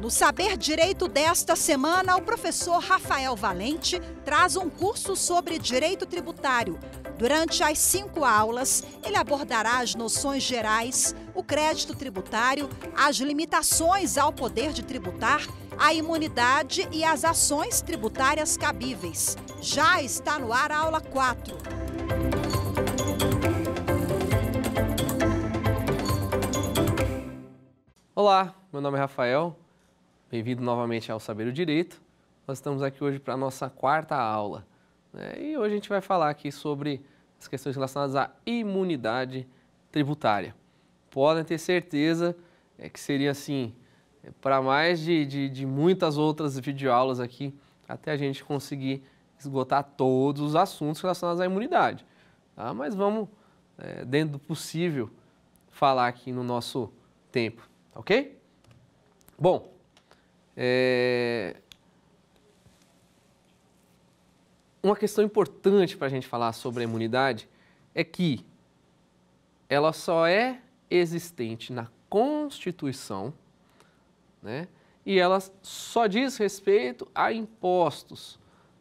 No Saber Direito desta semana, o professor Rafael Valente traz um curso sobre direito tributário. Durante as 5 aulas, ele abordará as noções gerais, o crédito tributário, as limitações ao poder de tributar, a imunidade e as ações tributárias cabíveis. Já está no ar a aula 4. Olá, meu nome é Rafael, bem-vindo novamente ao Saber o Direito. Nós estamos aqui hoje para a nossa 4ª aula, né? E hoje a gente vai falar aqui sobre as questões relacionadas à imunidade tributária. Podem ter certeza que seria assim, para mais de muitas outras videoaulas aqui, até a gente conseguir esgotar todos os assuntos relacionados à imunidade. Tá? Mas vamos, dentro do possível, falar aqui no nosso tempo. Ok? Bom, uma questão importante para a gente falar sobre a imunidade é que ela só é existente na Constituição, né? E ela só diz respeito a impostos,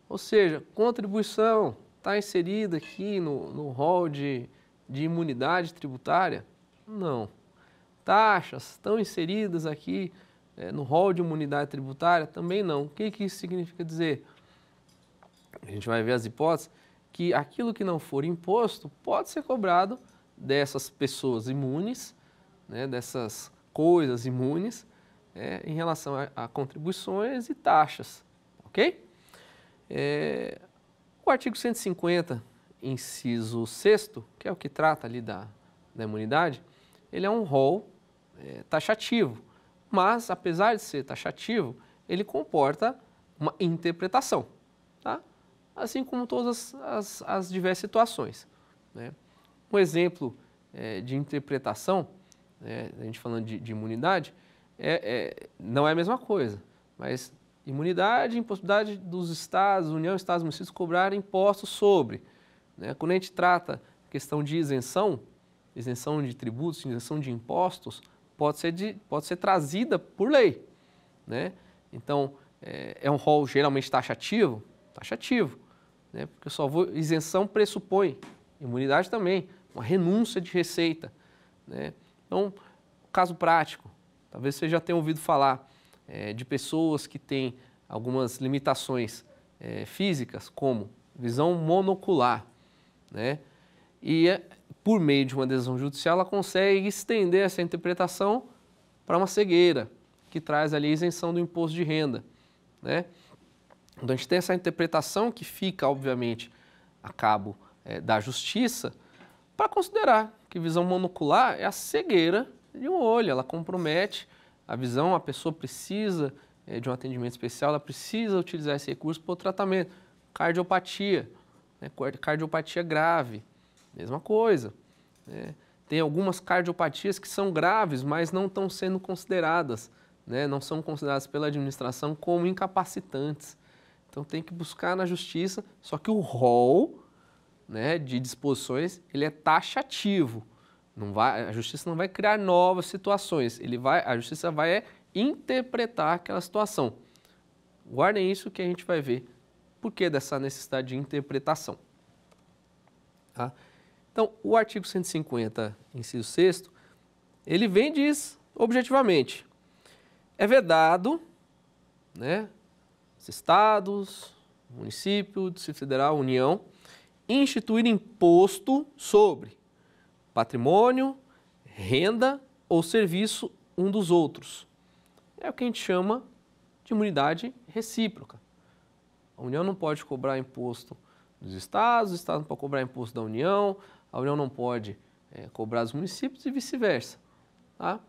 ou seja, contribuição está inserida aqui no rol de imunidade tributária? Não. Taxas estão inseridas aqui no rol de imunidade tributária? Também não. O que isso significa dizer? A gente vai ver as hipóteses que aquilo que não for imposto pode ser cobrado dessas pessoas imunes, né, dessas coisas imunes, em relação a contribuições e taxas. Ok? O artigo 150, inciso 6º, que é o que trata ali da imunidade, ele é um rol taxativo, mas apesar de ser taxativo, ele comporta uma interpretação, tá? Assim como todas as diversas situações, né? Um exemplo de interpretação, a gente falando de imunidade, não é a mesma coisa, mas imunidade e impossibilidade dos estados, União, estados e municípios cobrarem impostos sobre, né? Quando a gente trata a questão de isenção de tributos, isenção de impostos, pode ser trazida por lei, né? Então, é um rol geralmente taxativo, né? Porque isenção pressupõe, imunidade também, uma renúncia de receita, né? Então, caso prático, talvez você já tenha ouvido falar de pessoas que têm algumas limitações físicas, como visão monocular, né? E por meio de uma decisão judicial, ela consegue estender essa interpretação para uma cegueira, que traz ali a isenção do imposto de renda, né? Então, a gente tem essa interpretação que fica, obviamente, a cabo da justiça, para considerar que visão monocular é a cegueira de um olho, ela compromete a visão, a pessoa precisa de um atendimento especial, ela precisa utilizar esse recurso para o tratamento. Cardiopatia, né? Cardiopatia grave, mesma coisa, né? Tem algumas cardiopatias que são graves, mas não estão sendo consideradas, né? Não são consideradas pela administração como incapacitantes. Então tem que buscar na justiça, só que o rol, né, de disposições, ele é taxativo. A justiça não vai criar novas situações, a justiça vai interpretar aquela situação. Guardem isso que a gente vai ver por que dessa necessidade de interpretação. Tá? Então, o artigo 150, inciso 6º, ele vem e diz objetivamente, é vedado, né, os estados, município, Distrito Federal, União, instituir imposto sobre patrimônio, renda ou serviço um dos outros. É o que a gente chama de imunidade recíproca. A União não pode cobrar imposto dos estados, o estado não pode cobrar imposto da União, a União não pode cobrar dos municípios e vice-versa. Tá?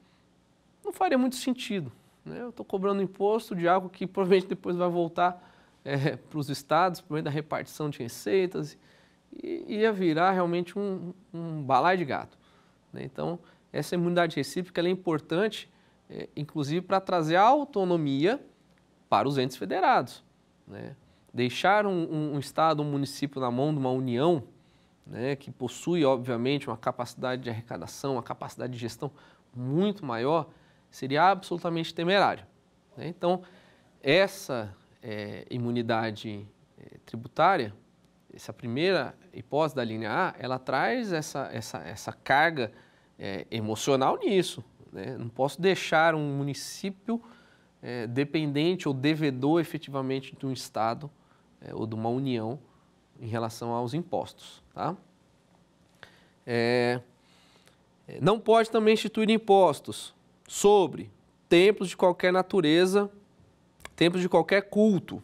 Não faria muito sentido, né? Eu estou cobrando imposto de algo que provavelmente depois vai voltar para os estados, por meio da repartição de receitas, e ia virar realmente um balaio de gato, né? Então, essa imunidade recíproca ela é importante, inclusive para trazer autonomia para os entes federados, né? Deixar um estado, um município na mão de uma União, né, que possui, obviamente, uma capacidade de arrecadação, uma capacidade de gestão muito maior, seria absolutamente temerário. né? Então, essa imunidade tributária, essa primeira hipótese da linha A, ela traz essa carga emocional nisso, né? Não posso deixar um município dependente ou devedor efetivamente de um Estado ou de uma União em relação aos impostos, tá? Não pode também instituir impostos sobre templos de qualquer natureza, templos de qualquer culto.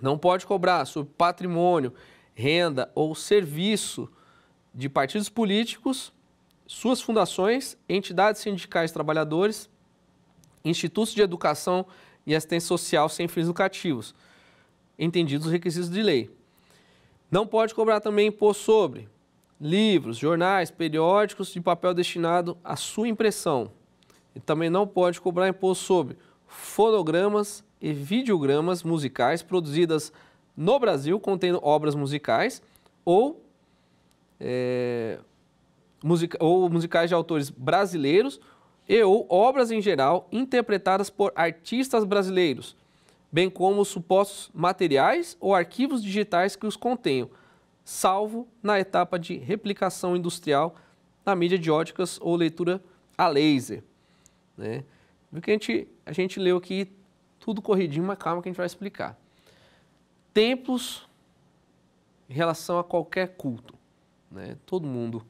Não pode cobrar sobre patrimônio, renda ou serviço de partidos políticos, suas fundações, entidades sindicais de trabalhadores, institutos de educação e assistência social sem fins lucrativos, entendidos os requisitos de lei. Não pode cobrar também imposto sobre livros, jornais, periódicos de papel destinado à sua impressão. E também não pode cobrar imposto sobre fonogramas e videogramas musicais produzidas no Brasil contendo obras musicais ou musicais de autores brasileiros ou obras em geral interpretadas por artistas brasileiros, bem como os supostos materiais ou arquivos digitais que os contenham, salvo na etapa de replicação industrial na mídia de óticas ou leitura a laser, né? Porque a gente leu aqui tudo corridinho, mas calma que a gente vai explicar. Templos em relação a qualquer culto, né? Todo mundo,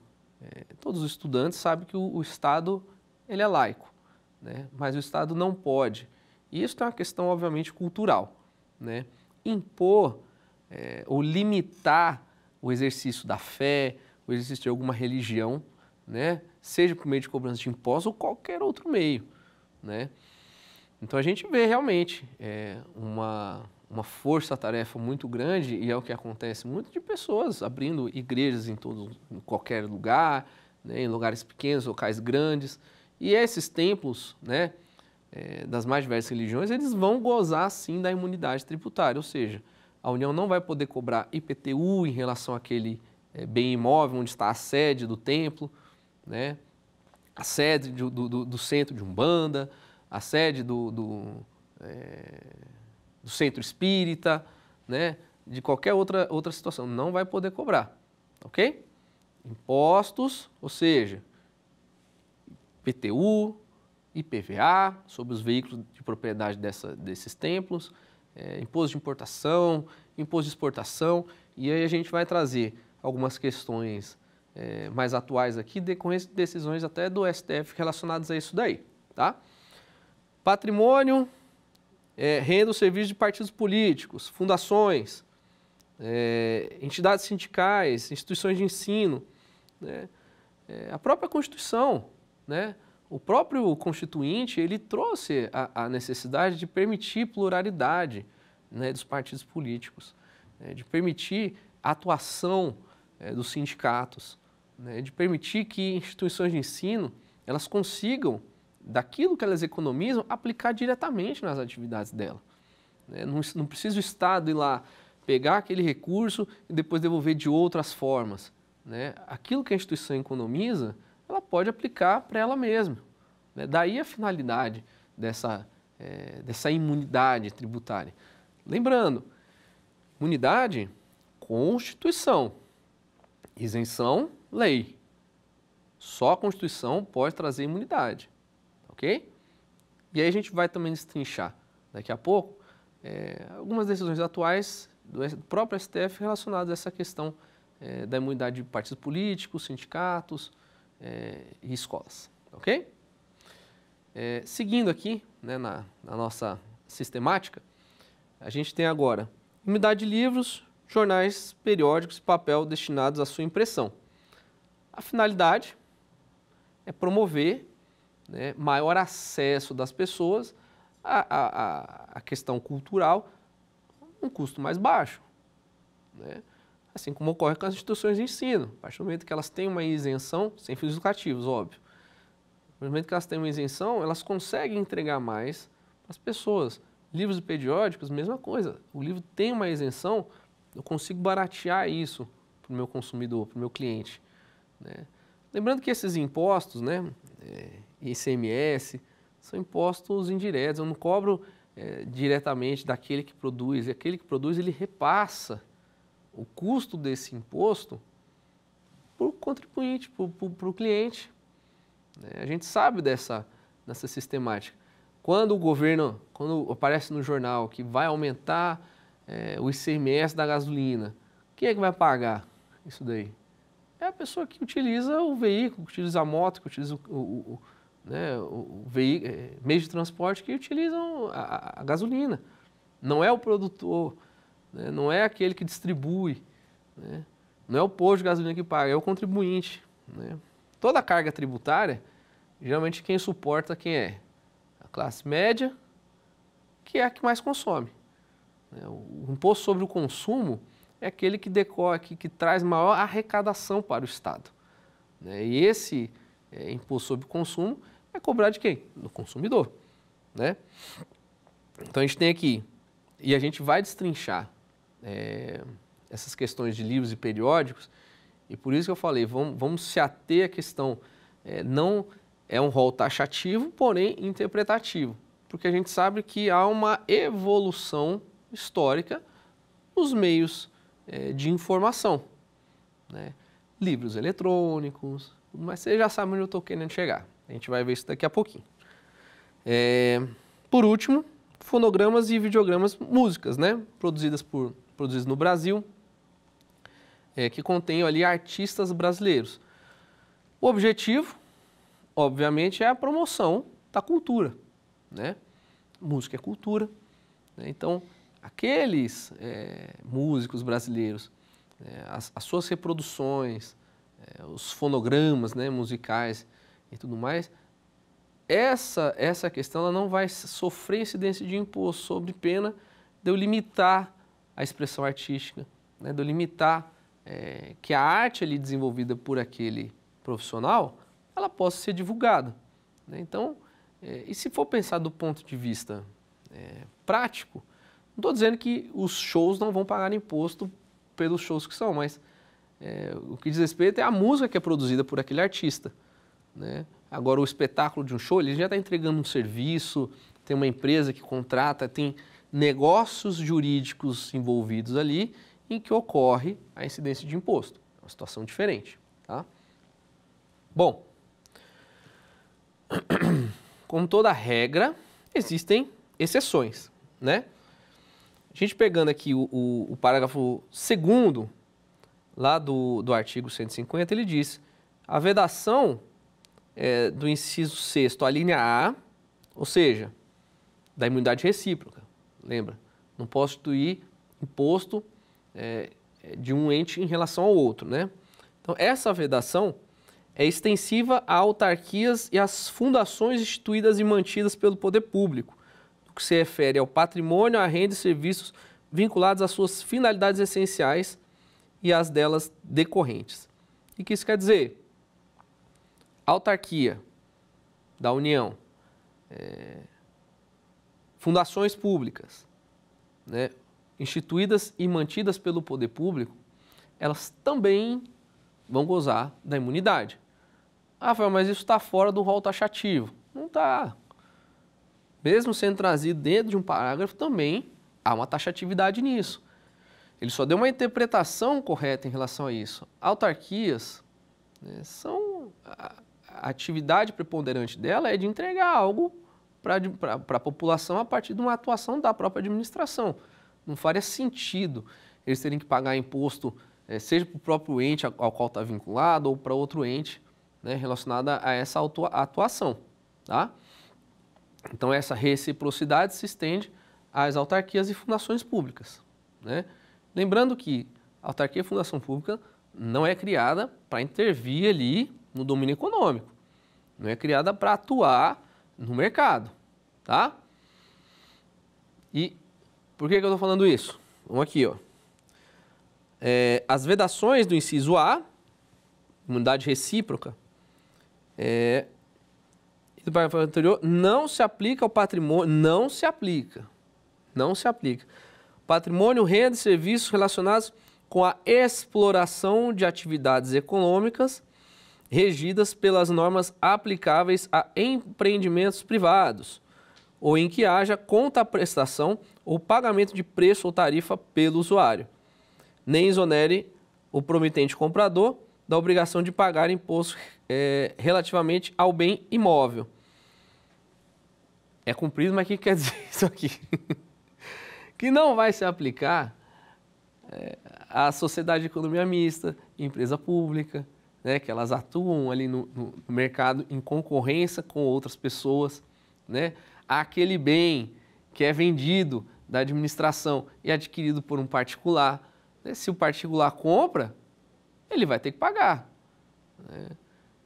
todos os estudantes sabem que o Estado ele é laico, né? Mas o Estado não pode. E isso é uma questão, obviamente, cultural, né? Impor ou limitar o exercício da fé, o exercício de alguma religião, né? Seja por meio de cobrança de impostos ou qualquer outro meio, né? Então a gente vê realmente uma força-tarefa muito grande, e é o que acontece muito, de pessoas abrindo igrejas em qualquer lugar, né? Em lugares pequenos, locais grandes, e esses templos, né? Das mais diversas religiões, eles vão gozar sim da imunidade tributária, ou seja, a União não vai poder cobrar IPTU em relação àquele bem imóvel onde está a sede do templo, né? A sede do centro de Umbanda, a sede do centro espírita, né? De qualquer outra situação, não vai poder cobrar, ok? Impostos, ou seja, IPTU, IPVA, sobre os veículos de propriedade desses templos, imposto de importação, imposto de exportação, e aí a gente vai trazer algumas questões mais atuais aqui, decorrentes de decisões até do STF relacionadas a isso daí, tá? Patrimônio, renda ou serviço de partidos políticos, fundações, entidades sindicais, instituições de ensino, né? A própria Constituição, né? O próprio Constituinte, ele trouxe a necessidade de permitir pluralidade, né, dos partidos políticos, de permitir a atuação dos sindicatos, né, de permitir que instituições de ensino elas consigam, daquilo que elas economizam, aplicar diretamente nas atividades dela, né? Não precisa o Estado ir lá pegar aquele recurso e depois devolver de outras formas, né? Aquilo que a instituição economiza, ela pode aplicar para ela mesma, né? Daí a finalidade dessa imunidade tributária. Lembrando, imunidade, Constituição, isenção, lei. Só a Constituição pode trazer imunidade, ok? E aí a gente vai também destrinchar daqui a pouco algumas decisões atuais do próprio STF relacionadas a essa questão da imunidade de partidos políticos, sindicatos e escolas, ok? Seguindo aqui, né, na nossa sistemática, a gente tem agora imunidade de livros, jornais, periódicos e papel destinados à sua impressão. A finalidade é promover, né, maior acesso das pessoas à questão cultural, um custo mais baixo, né? Assim como ocorre com as instituições de ensino, a partir do momento que elas têm uma isenção, sem fins lucrativos, óbvio. A partir do momento que elas têm uma isenção, elas conseguem entregar mais para as pessoas. Livros e periódicos, mesma coisa. O livro tem uma isenção, eu consigo baratear isso para o meu consumidor, para o meu cliente, né? Lembrando que esses impostos, né, ICMS, são impostos indiretos. Eu não cobro diretamente daquele que produz. E aquele que produz, ele repassa o custo desse imposto para o contribuinte, para o cliente. A gente sabe dessa sistemática. Quando aparece no jornal que vai aumentar o ICMS da gasolina, quem é que vai pagar isso daí? É a pessoa que utiliza o veículo, que utiliza a moto, que utiliza o meio de transporte que utilizam a gasolina. Não é o produtor, né? Não é aquele que distribui, né? Não é o posto de gasolina que paga, é o contribuinte, né? Toda a carga tributária, geralmente quem suporta quem é? A classe média, que é a que mais consome. O imposto sobre o consumo é aquele que decorre, que traz maior arrecadação para o Estado. E esse imposto sobre o consumo é cobrado de quem? Do consumidor, né? Então a gente tem aqui, e a gente vai destrinchar essas questões de livros e periódicos, e por isso que eu falei, vamos se ater à questão, não é um rol taxativo, porém interpretativo, porque a gente sabe que há uma evolução histórica nos meios de informação, né? Livros eletrônicos, mas você já sabe onde eu estou querendo chegar. A gente vai ver isso daqui a pouquinho. Por último, fonogramas e videogramas, músicas, né? Produzidas no Brasil, que contêm ali artistas brasileiros. O objetivo, obviamente, é a promoção da cultura, né? Música é cultura, né? Então, aqueles músicos brasileiros, as suas reproduções, os fonogramas, né, musicais e tudo mais, essa questão ela não vai sofrer incidência de imposto, sobre pena de eu limitar a expressão artística, né, de eu limitar que a arte ali desenvolvida por aquele profissional, ela possa ser divulgada, né? Então, e se for pensar do ponto de vista prático, não estou dizendo que os shows não vão pagar imposto pelos shows que são, mas o que diz respeito é a música que é produzida por aquele artista, né? Agora, o espetáculo de um show, ele já está entregando um serviço, tem uma empresa que contrata, tem negócios jurídicos envolvidos ali em que ocorre a incidência de imposto. É uma situação diferente, tá? Bom, como toda regra, existem exceções, né? A gente pegando aqui o parágrafo 2º, lá do artigo 150, ele diz: a vedação do inciso 6º, a linha A, ou seja, da imunidade recíproca, lembra? Não posso instituir imposto de um ente em relação ao outro, né? Então, essa vedação é extensiva a autarquias e às fundações instituídas e mantidas pelo poder público, no que se refere ao patrimônio, à renda e serviços vinculados às suas finalidades essenciais e às delas decorrentes. O que isso quer dizer? Autarquia da União, fundações públicas, né, instituídas e mantidas pelo poder público, elas também vão gozar da imunidade. Ah, Rafael, mas isso está fora do rol taxativo. Não está. Mesmo sendo trazido dentro de um parágrafo, também há uma taxatividade nisso. Ele só deu uma interpretação correta em relação a isso. Autarquias, né, são... A atividade preponderante dela é de entregar algo para a população a partir de uma atuação da própria administração. Não faria sentido eles terem que pagar imposto, seja para o próprio ente ao qual está vinculado ou para outro ente, né, relacionado a essa atuação, tá? Então, essa reciprocidade se estende às autarquias e fundações públicas, né? Lembrando que a autarquia e fundação pública não é criada para intervir ali no domínio econômico, não é criada para atuar no mercado, tá? E por que eu estou falando isso? Vamos aqui, ó. As vedações do inciso A, imunidade recíproca, e do parágrafo anterior, não se aplica ao patrimônio, não se aplica. Patrimônio, renda e serviços relacionados com a exploração de atividades econômicas regidas pelas normas aplicáveis a empreendimentos privados, ou em que haja contraprestação ou pagamento de preço ou tarifa pelo usuário, nem exonere o promitente comprador da obrigação de pagar imposto relativamente ao bem imóvel. É cumprido, mas o que quer dizer isso aqui? Que não vai se aplicar à sociedade de economia mista, empresa pública, né, que elas atuam ali no mercado em concorrência com outras pessoas, né? Aquele bem que é vendido da administração e adquirido por um particular, né? Se o particular compra, ele vai ter que pagar, né?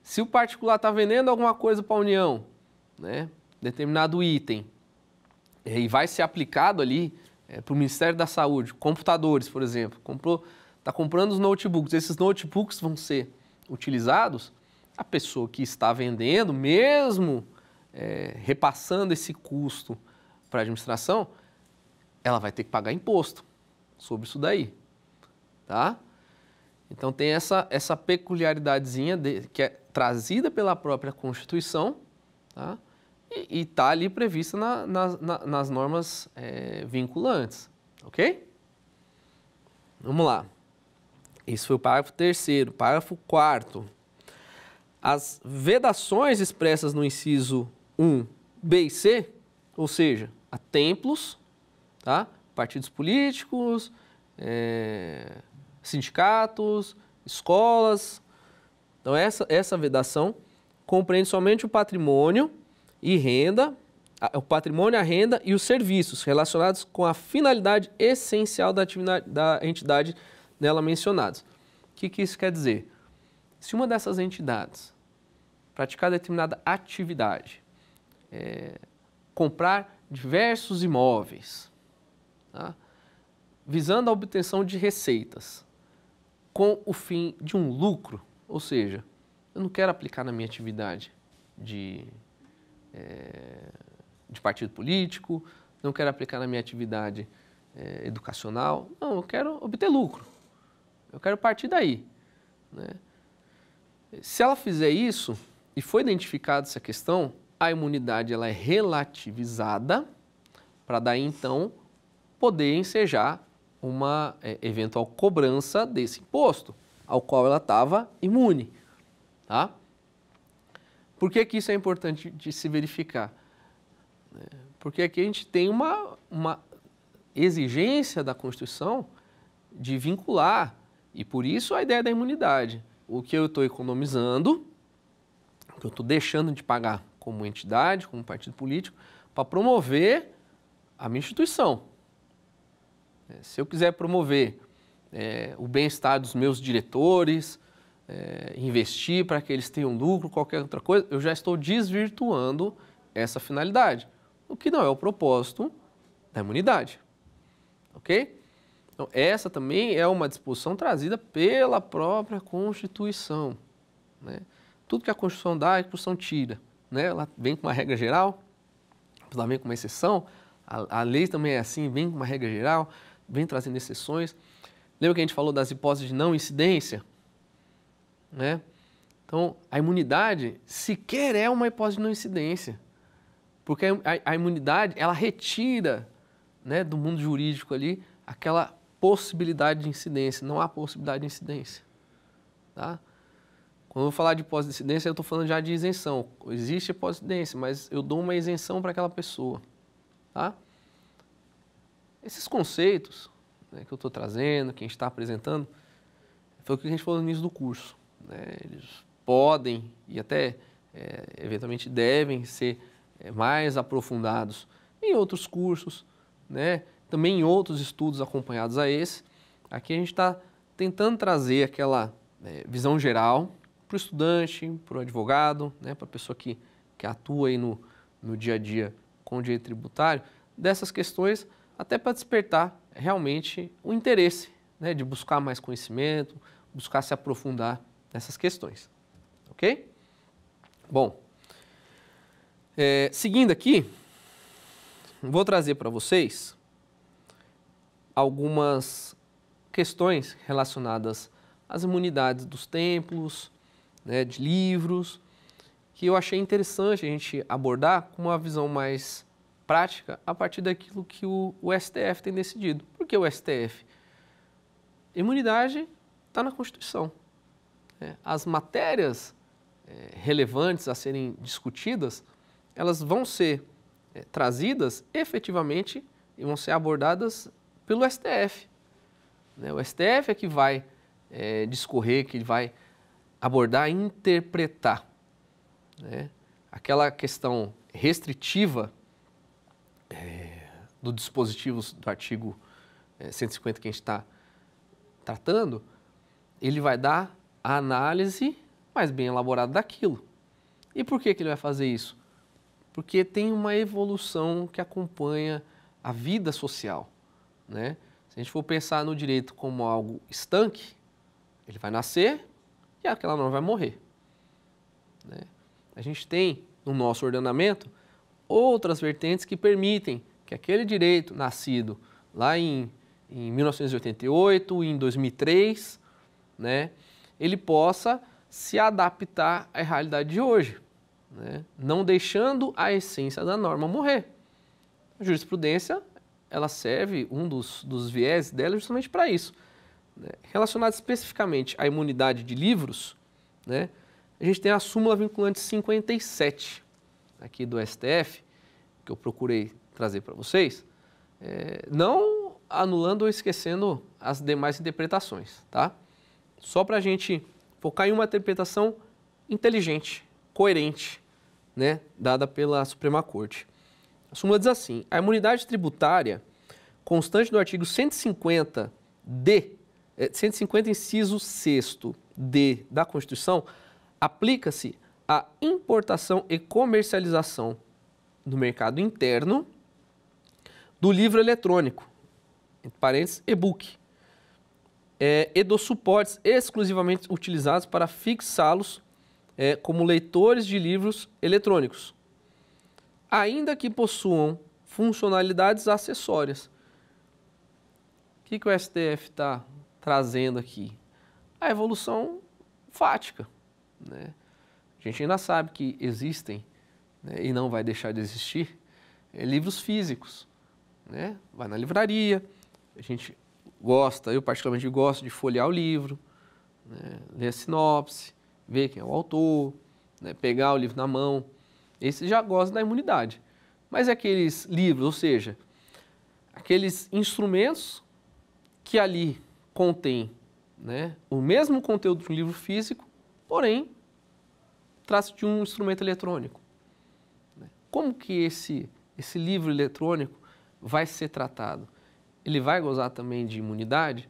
Se o particular está vendendo alguma coisa para a União, né, determinado item, e vai ser aplicado ali para o Ministério da Saúde, computadores, por exemplo, está comprando os notebooks, esses notebooks vão ser utilizados, a pessoa que está vendendo, mesmo repassando esse custo para a administração, ela vai ter que pagar imposto sobre isso daí, tá? Então tem essa peculiaridadezinha que é trazida pela própria Constituição, tá? E está ali prevista nas normas vinculantes, ok? Vamos lá. Esse foi o parágrafo 3º. Parágrafo 4º. As vedações expressas no inciso 1, B e C, ou seja, a templos, tá? Partidos políticos, sindicatos, escolas. Então, essa vedação compreende somente o patrimônio e renda, o patrimônio, a renda e os serviços relacionados com a finalidade essencial da atividade da entidade nela mencionados. O que isso quer dizer? Se uma dessas entidades praticar determinada atividade, comprar diversos imóveis, tá? Visando a obtenção de receitas, com o fim de um lucro, ou seja, eu não quero aplicar na minha atividade de partido político, não quero aplicar na minha atividade educacional, não, eu quero obter lucro, eu quero partir daí, né? Se ela fizer isso, e foi identificada essa questão, a imunidade ela é relativizada, para daí então poder ensejar uma eventual cobrança desse imposto, ao qual ela estava imune, tá? Por que isso é importante de se verificar? Porque aqui a gente tem uma exigência da Constituição de vincular, e por isso a ideia da imunidade. O que eu estou economizando, o que eu estou deixando de pagar como entidade, como partido político, para promover a minha instituição. Se eu quiser promover o bem-estar dos meus diretores, investir para que eles tenham lucro, qualquer outra coisa, eu já estou desvirtuando essa finalidade, o que não é o propósito da imunidade, ok? Então, essa também é uma disposição trazida pela própria Constituição, né? Tudo que a Constituição dá, a Constituição tira, né? Ela vem com uma regra geral, ela vem com uma exceção, a lei também é assim, vem com uma regra geral, vem trazendo exceções. Lembra que a gente falou das hipóteses de não incidência? Né? Então, a imunidade sequer é uma hipótese de não incidência, porque a imunidade, ela retira, né, do mundo jurídico ali aquela possibilidade de incidência, não há possibilidade de incidência, tá? Quando eu vou falar de hipótese de incidência, eu estou falando já de isenção. Existe hipótese de incidência, mas eu dou uma isenção para aquela pessoa, tá? Esses conceitos, né, que eu estou trazendo, que a gente está apresentando, foi o que a gente falou no início do curso, né? Eles podem e até eventualmente devem ser mais aprofundados em outros cursos, né? Também em outros estudos acompanhados a esse. Aqui a gente está tentando trazer aquela visão geral para o estudante, para o advogado, né? Para a pessoa que atua aí no dia a dia com o direito tributário, dessas questões, até para despertar realmente o interesse, né? De buscar mais conhecimento, buscar se aprofundar nessas questões, ok? Bom, seguindo aqui, vou trazer para vocês algumas questões relacionadas às imunidades dos templos, né, de livros, que eu achei interessante a gente abordar com uma visão mais prática a partir daquilo que o STF tem decidido. Por que o STF? Imunidade está na Constituição. As matérias relevantes a serem discutidas, elas vão ser trazidas efetivamente e vão ser abordadas pelo STF. O STF é que vai discorrer, que vai abordar e interpretar. Aquela questão restritiva do dispositivo do artigo 150 que a gente está tratando, ele vai dar a análise mais bem elaborada daquilo. E por que ele vai fazer isso? Porque tem uma evolução que acompanha a vida social. Se a gente for pensar no direito como algo estanque, ele vai nascer e aquela norma vai morrer. A gente tem no nosso ordenamento outras vertentes que permitem que aquele direito nascido lá em 1988, em 2003, ele possa se adaptar à realidade de hoje, não deixando a essência da norma morrer. A jurisprudência, ela serve, um dos viés dela justamente para isso. Relacionado especificamente à imunidade de livros, a gente tem a súmula vinculante 57 aqui do STF, que eu procurei trazer para vocês, não anulando ou esquecendo as demais interpretações, tá? Só para a gente focar em uma interpretação inteligente, coerente, dada pela Suprema Corte. A súmula diz assim: a imunidade tributária constante do artigo 150 inciso 6º-D da Constituição aplica-se à importação e comercialização no mercado interno do livro eletrônico, entre parênteses, e-book, e dos suportes exclusivamente utilizados para fixá-los como leitores de livros eletrônicos, ainda que possuam funcionalidades acessórias. O que o STF está trazendo aqui? A evolução fática. A gente ainda sabe que existem, e não vai deixar de existir, livros físicos. Vai na livraria, a gente gosta, eu particularmente gosto de folhear o livro, ler a sinopse, ver quem é o autor, pegar o livro na mão. Esse já gosta da imunidade. Mas aqueles livros, ou seja, aqueles instrumentos que ali contêm o mesmo conteúdo de um livro físico, porém, trata-se de um instrumento eletrônico. Como que esse livro eletrônico vai ser tratado? Ele vai gozar também de imunidade?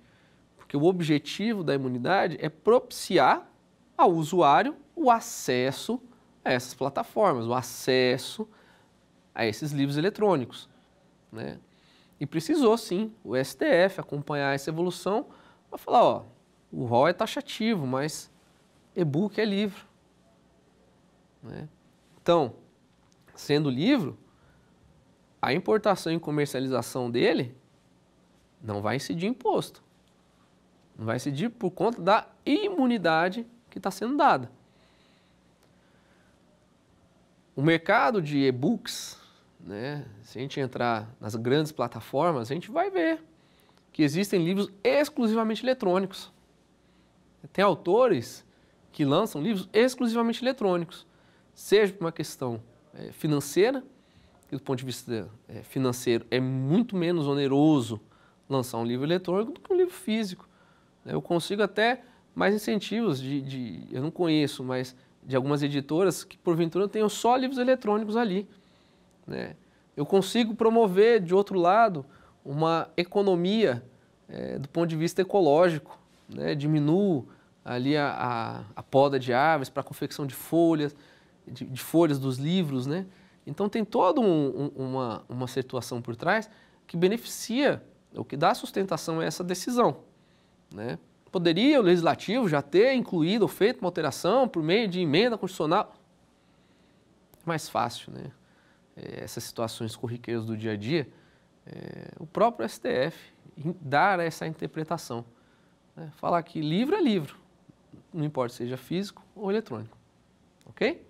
Porque o objetivo da imunidade é propiciar ao usuário o acesso a essas plataformas, o acesso a esses livros eletrônicos. E precisou, sim, o STF acompanhar essa evolução para falar, o rol é taxativo, mas e-book é livro. Então, sendo livro, a importação e comercialização dele não vai incidir imposto. Não vai incidir por conta da imunidade que está sendo dada. O mercado de e-books, se a gente entrar nas grandes plataformas, a gente vai ver que existem livros exclusivamente eletrônicos. Tem autores que lançam livros exclusivamente eletrônicos, seja por uma questão financeira, que do ponto de vista financeiro é muito menos oneroso lançar um livro eletrônico do que um livro físico. Eu consigo até mais incentivos eu não conheço, mas de algumas editoras que porventura tenham só livros eletrônicos ali. Eu consigo promover, de outro lado, uma economia do ponto de vista ecológico, diminuo ali a poda de árvores para a confecção de folhas, de folhas dos livros, Então tem toda uma situação por trás que beneficia, o que dá sustentação a essa decisão. Poderia o Legislativo já ter incluído ou feito uma alteração por meio de emenda constitucional? Mais fácil, essas situações corriqueiras do dia a dia, o próprio STF dar essa interpretação. Falar que livro é livro, não importa se seja físico ou eletrônico. Ok?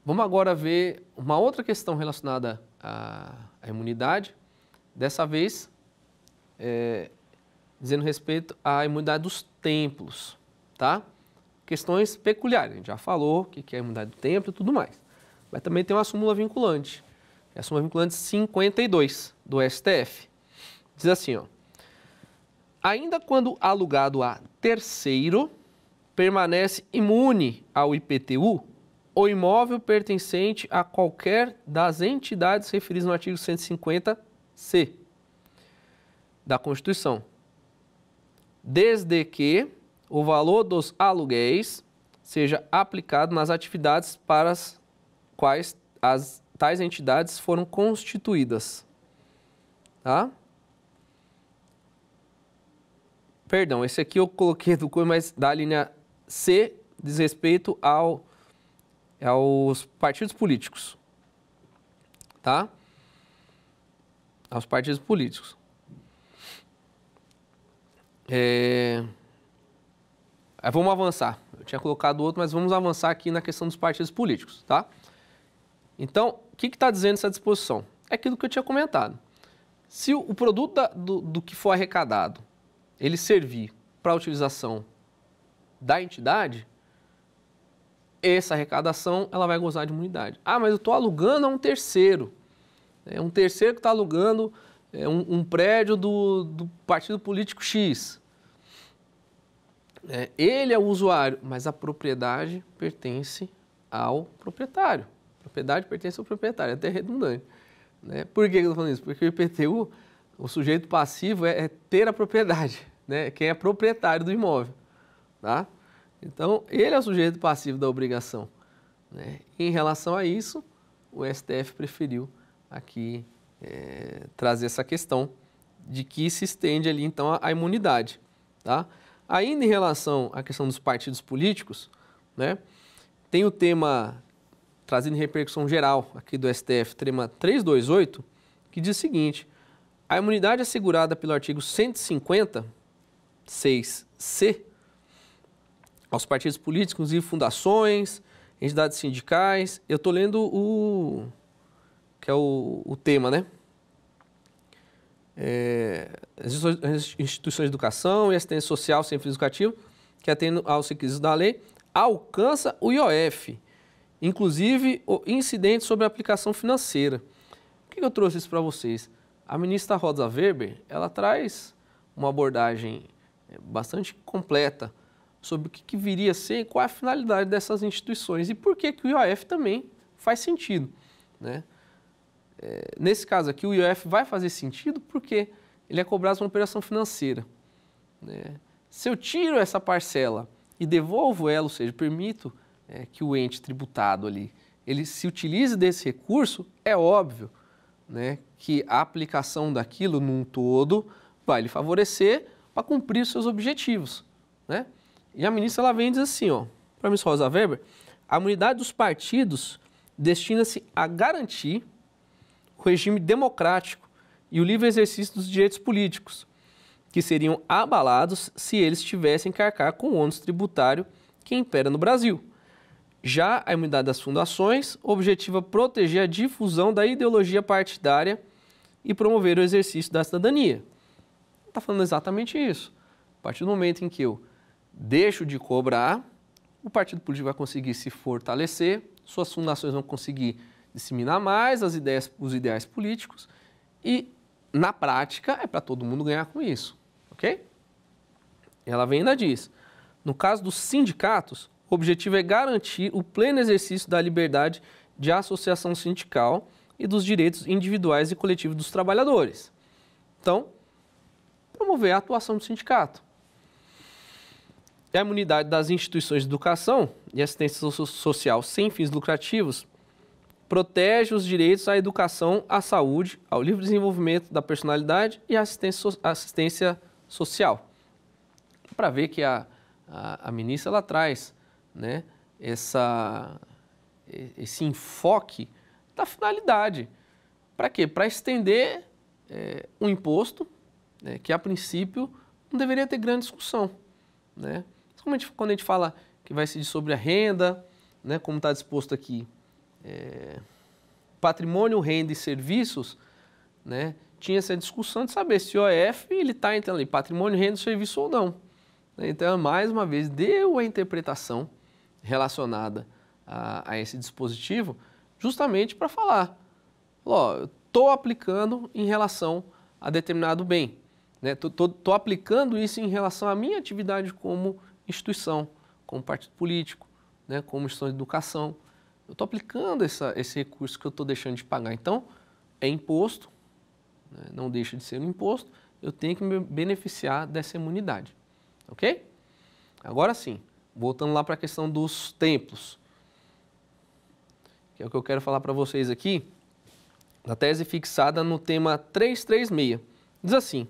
Vamos agora ver uma outra questão relacionada à imunidade, dessa vez dizendo respeito à imunidade dos templos, tá? Questões peculiares, a gente já falou o que é a imunidade do templo e tudo mais. Mas também tem uma súmula vinculante, é a súmula vinculante 52 do STF. Diz assim, ó, ainda quando alugado a terceiro, permanece imune ao IPTU o imóvel pertencente a qualquer das entidades referidas no artigo 150-C da Constituição, desde que o valor dos aluguéis seja aplicado nas atividades para as quais tais entidades foram constituídas. Tá? Perdão, esse aqui eu coloquei do coisa, mas da linha C diz respeito aos partidos políticos. Tá? Aos partidos políticos. Vamos avançar. Eu tinha colocado outro, mas vamos avançar aqui na questão dos partidos políticos, tá? Então, o que está dizendo essa disposição? É aquilo que eu tinha comentado. Se o produto do que for arrecadado, ele servir para a utilização da entidade, essa arrecadação ela vai gozar de imunidade. Ah, mas eu estou alugando a um terceiro. É um terceiro que está alugando um prédio do partido político X. Ele é o usuário, mas a propriedade pertence ao proprietário. A propriedade pertence ao proprietário, é até redundante. Né? Por que eu estou falando isso? Porque o IPTU, o sujeito passivo é ter a propriedade, né? Quem é proprietário do imóvel. Tá? Então, ele é o sujeito passivo da obrigação. Né? Em relação a isso, o STF preferiu aqui trazer essa questão de que se estende ali, então, a imunidade. Tá? Ainda em relação à questão dos partidos políticos, né, tem o tema, trazendo em repercussão geral aqui do STF, tema 328, que diz o seguinte: a imunidade assegurada pelo artigo 150-6C aos partidos políticos, inclusive fundações, entidades sindicais. Eu estou lendo o tema, né? As instituições de educação e assistência social sem fins lucrativos, que atendem aos requisitos da lei, alcança o IOF, inclusive o incidente sobre a aplicação financeira. Por que eu trouxe isso para vocês? A ministra Rosa Weber, ela traz uma abordagem bastante completa sobre o que viria a ser e qual é a finalidade dessas instituições e por que o IOF também faz sentido, né? Nesse caso aqui, o IOF vai fazer sentido porque ele é cobrado uma operação financeira. Né? Se eu tiro essa parcela e devolvo ela, ou seja, permito que o ente tributado ali, ele se utilize desse recurso, é óbvio, né, que a aplicação daquilo num todo vai lhe favorecer para cumprir os seus objetivos. Né? E a ministra ela vem e diz assim, para a ministra Rosa Weber, a imunidade dos partidos destina-se a garantir o regime democrático e o livre exercício dos direitos políticos, que seriam abalados se eles tivessem que arcar com o ônus tributário que impera no Brasil. Já a imunidade das fundações objetiva proteger a difusão da ideologia partidária e promover o exercício da cidadania. Está falando exatamente isso. A partir do momento em que eu deixo de cobrar, o partido político vai conseguir se fortalecer, suas fundações vão conseguir disseminar mais os ideais políticos e, na prática, é para todo mundo ganhar com isso, ok? Ela vem e ainda diz, no caso dos sindicatos, o objetivo é garantir o pleno exercício da liberdade de associação sindical e dos direitos individuais e coletivos dos trabalhadores. Então, promover a atuação do sindicato. A imunidade das instituições de educação e assistência social sem fins lucrativos protege os direitos à educação, à saúde, ao livre desenvolvimento da personalidade e à assistência social. Para ver que a ministra ela traz, né, esse enfoque da finalidade. Para quê? Para estender um imposto, né, que a princípio não deveria ter grande discussão. Né? Quando a gente fala que vai incidir sobre a renda, né, como está disposto aqui. Patrimônio, renda e serviços, né, tinha essa discussão de saber se o OF está entrando ali, patrimônio, renda e serviço ou não. Então, mais uma vez, deu a interpretação relacionada a esse dispositivo, justamente para falar, ó, eu estou aplicando em relação a determinado bem, né? Estou aplicando isso em relação à minha atividade como instituição, como partido político, né? Como instituição de educação. Eu estou aplicando esse recurso que eu estou deixando de pagar. Então, é imposto, né? Não deixa de ser um imposto, eu tenho que me beneficiar dessa imunidade. Ok? Agora sim, voltando lá para a questão dos templos, que é o que eu quero falar para vocês aqui, na tese fixada no tema 336. Diz assim,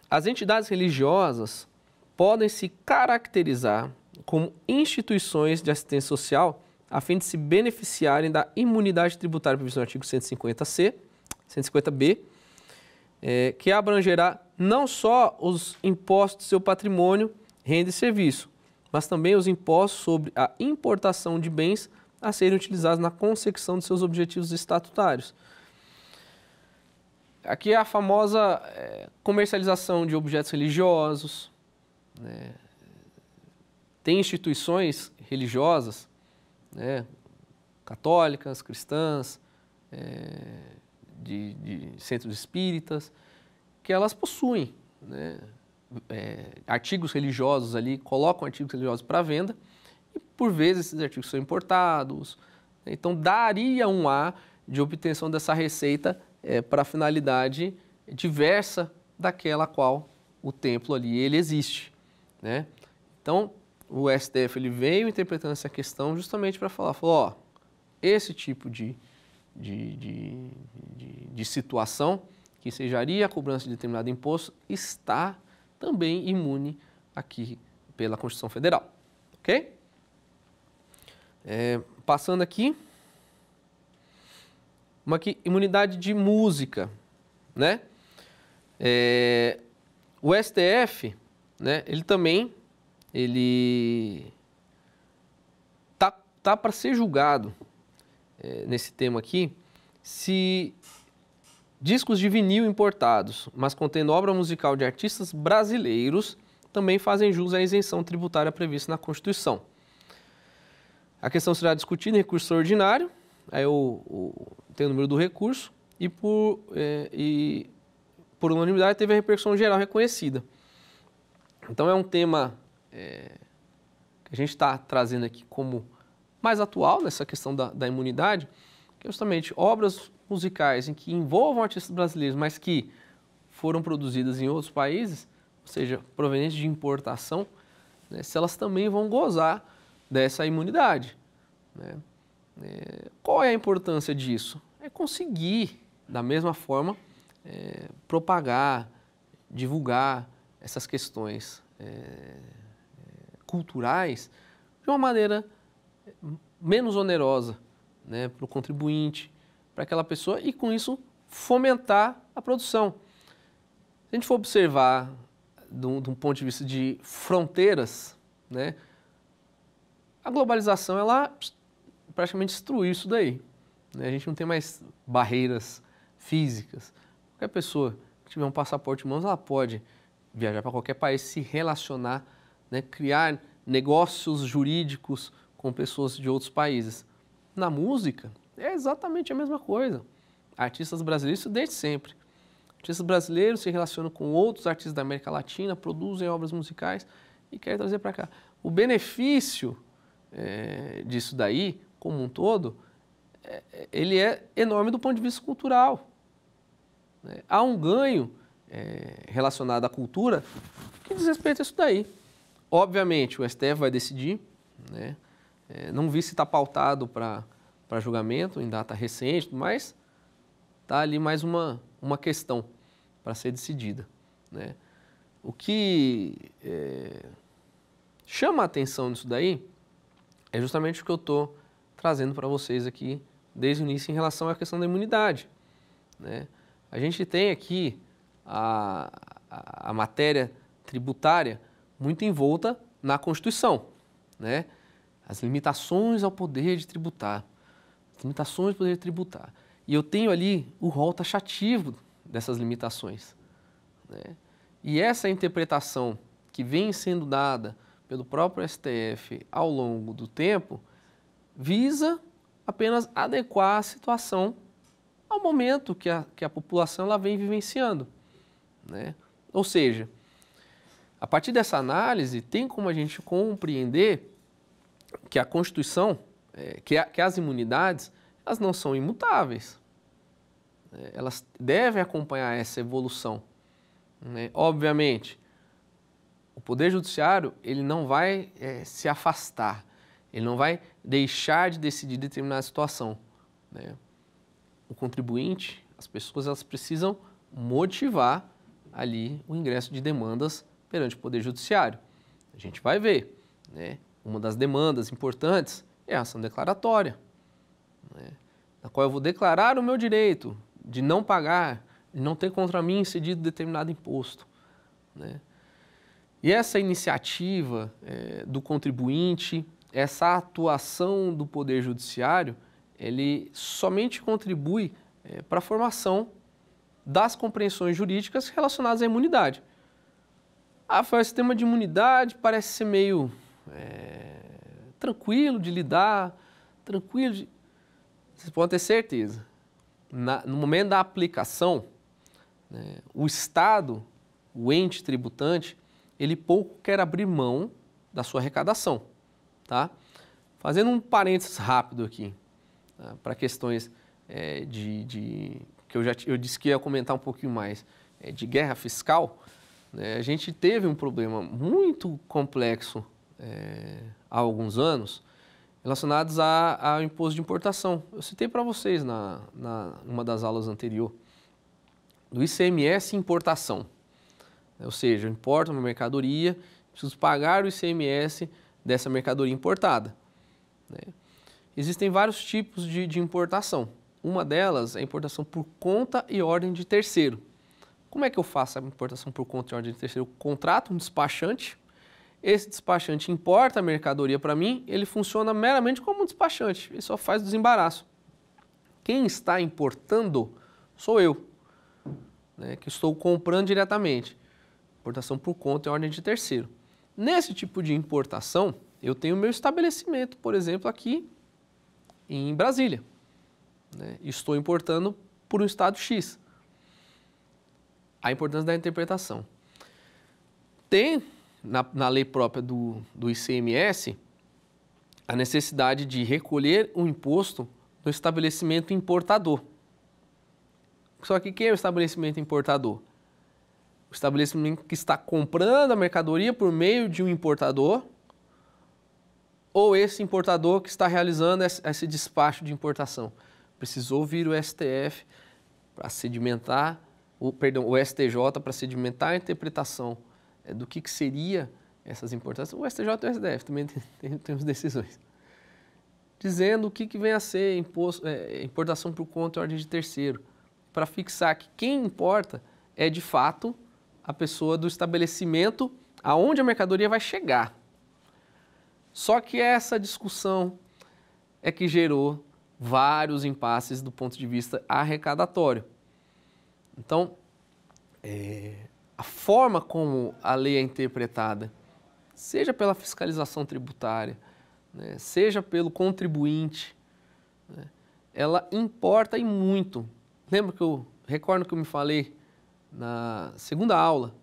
as entidades religiosas podem se caracterizar como instituições de assistência social a fim de se beneficiarem da imunidade tributária prevista no artigo 150B, que abrangerá não só os impostos do seu patrimônio, renda e serviço, mas também os impostos sobre a importação de bens a serem utilizados na consecução de seus objetivos estatutários. Aqui é a famosa comercialização de objetos religiosos, né? Tem instituições religiosas, né, católicas, cristãs, de centros espíritas, que elas possuem, né, artigos religiosos ali, colocam artigos religiosos para venda e por vezes esses artigos são importados. Então daria um ar de obtenção dessa receita para finalidade diversa daquela qual o templo ali ele existe, né? Então o STF ele veio interpretando essa questão justamente para falar, ó, esse tipo de situação que ensejaria a cobrança de determinado imposto está também imune aqui pela Constituição Federal, ok? Passando aqui, uma aqui, imunidade de música, né? O STF, né, ele também tá para ser julgado nesse tema aqui, se discos de vinil importados, mas contendo obra musical de artistas brasileiros, também fazem jus à isenção tributária prevista na Constituição. A questão será discutida em recurso ordinário, aí tem o número do recurso, e por unanimidade teve a repercussão geral reconhecida. Então é um tema que a gente está trazendo aqui como mais atual nessa questão da imunidade, que é justamente obras musicais em que envolvam artistas brasileiros, mas que foram produzidas em outros países, ou seja, provenientes de importação, né, se elas também vão gozar dessa imunidade, né? Qual é a importância disso? É conseguir, da mesma forma, propagar, divulgar essas questões culturais de uma maneira menos onerosa, né, para o contribuinte, para aquela pessoa e, com isso, fomentar a produção. Se a gente for observar de um ponto de vista de fronteiras, né, a globalização ela praticamente destruiu isso daí, né? A gente não tem mais barreiras físicas. Qualquer pessoa que tiver um passaporte em mãos, ela pode viajar para qualquer país, se relacionar, né, criar negócios jurídicos com pessoas de outros países. Na música, é exatamente a mesma coisa. Artistas brasileiros, isso desde sempre. Artistas brasileiros se relacionam com outros artistas da América Latina, produzem obras musicais e querem trazer para cá. O benefício disso daí, como um todo, ele é enorme do ponto de vista cultural. Há um ganho relacionado à cultura que diz respeito a isso daí. Obviamente, o STF vai decidir, né? Não vi se está pautado para julgamento em data recente, mas está ali mais uma questão para ser decidida, né? O que chama a atenção nisso daí é justamente o que eu estou trazendo para vocês aqui desde o início em relação à questão da imunidade, né? A gente tem aqui a matéria tributária muito envolta na Constituição, né? As limitações ao poder de tributar. As limitações do poder de tributar. E eu tenho ali o rol taxativo dessas limitações, né? E essa interpretação que vem sendo dada pelo próprio STF ao longo do tempo visa apenas adequar a situação ao momento que a população ela vem vivenciando, né? Ou seja, a partir dessa análise, tem como a gente compreender que a Constituição, que as imunidades, elas não são imutáveis, né? Elas devem acompanhar essa evolução, né? Obviamente, o Poder Judiciário ele não vai se afastar, ele não vai deixar de decidir determinada situação, né? O contribuinte, as pessoas, elas precisam motivar ali o ingresso de demandas perante o Poder Judiciário. A gente vai ver, né? Uma das demandas importantes é a ação declaratória, né? Na qual eu vou declarar o meu direito de não pagar, de não ter contra mim cedido determinado imposto, né? E essa iniciativa do contribuinte, essa atuação do Poder Judiciário, ele somente contribui para a formação das compreensões jurídicas relacionadas à imunidade. O sistema de imunidade parece ser meio tranquilo de lidar, tranquilo de... Vocês podem ter certeza. No momento da aplicação, né, o Estado, o ente tributante, ele pouco quer abrir mão da sua arrecadação, tá? Fazendo um parênteses rápido aqui, tá? Para questões que eu disse que ia comentar um pouquinho mais, de guerra fiscal, né? A gente teve um problema muito complexo há alguns anos relacionados ao imposto de importação. Eu citei para vocês numa das aulas anteriores, do ICMS importação. Ou seja, eu importo uma mercadoria, preciso pagar o ICMS dessa mercadoria importada, né? Existem vários tipos de importação. Uma delas é a importação por conta e ordem de terceiro. Como é que eu faço a importação por conta e ordem de terceiro? Eu contrato um despachante, esse despachante importa a mercadoria para mim, ele funciona meramente como um despachante, ele só faz o desembaraço. Quem está importando sou eu, né, que estou comprando diretamente. Importação por conta e ordem de terceiro. Nesse tipo de importação, eu tenho meu estabelecimento, por exemplo, aqui em Brasília, né? Estou importando por um estado X. A importância da interpretação. Tem, na lei própria do ICMS, a necessidade de recolher o imposto no estabelecimento importador. Só que quem é o estabelecimento importador? O estabelecimento que está comprando a mercadoria por meio de um importador, ou esse importador que está realizando esse despacho de importação. Precisou vir o STF para sedimentar, o STJ para sedimentar a interpretação do que seria essas importações. O STJ e o STF também temos decisões, dizendo o que vem a ser importação por conta e ordem de terceiro, para fixar que quem importa é de fato a pessoa do estabelecimento aonde a mercadoria vai chegar. Só que essa discussão é que gerou vários impasses do ponto de vista arrecadatório. Então, a forma como a lei é interpretada, seja pela fiscalização tributária, né, seja pelo contribuinte, né, ela importa e muito. Lembra que recordo que eu me falei na segunda aula